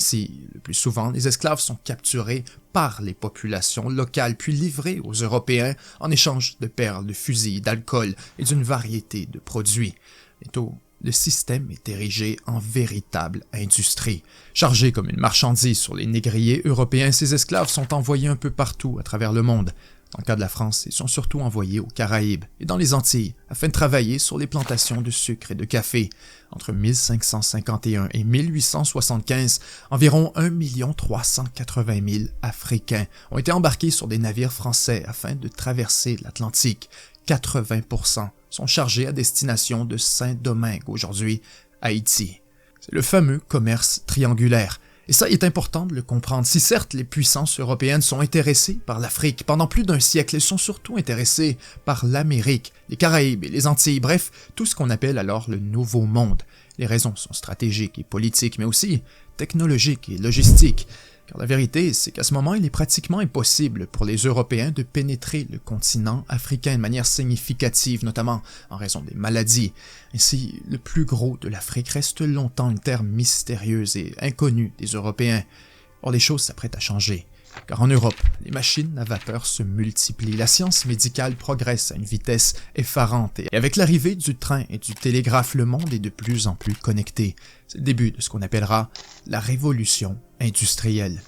Ainsi, le plus souvent, les esclaves sont capturés par les populations locales puis livrés aux Européens en échange de perles, de fusils, d'alcool et d'une variété de produits. Bientôt, le système est érigé en véritable industrie. Chargés comme une marchandise sur les négriers européens, ces esclaves sont envoyés un peu partout à travers le monde. Dans le cas de la France, ils sont surtout envoyés aux Caraïbes et dans les Antilles afin de travailler sur les plantations de sucre et de café. Entre 1551 et 1875, environ 1 380 000 Africains ont été embarqués sur des navires français afin de traverser l'Atlantique. 80% sont chargés à destination de Saint-Domingue, aujourd'hui Haïti. C'est le fameux commerce triangulaire. Et ça, il est important de le comprendre. Si certes, les puissances européennes sont intéressées par l'Afrique, pendant plus d'un siècle, elles sont surtout intéressées par l'Amérique, les Caraïbes et les Antilles, bref, tout ce qu'on appelle alors le Nouveau Monde. Les raisons sont stratégiques et politiques, mais aussi technologiques et logistiques. Car la vérité, c'est qu'à ce moment, il est pratiquement impossible pour les Européens de pénétrer le continent africain de manière significative, notamment en raison des maladies. Ainsi, le plus gros de l'Afrique reste longtemps une terre mystérieuse et inconnue des Européens. Or, les choses s'apprêtent à changer. Car en Europe, les machines à vapeur se multiplient, la science médicale progresse à une vitesse effarante et avec l'arrivée du train et du télégraphe, le monde est de plus en plus connecté. C'est le début de ce qu'on appellera la révolution industrielle.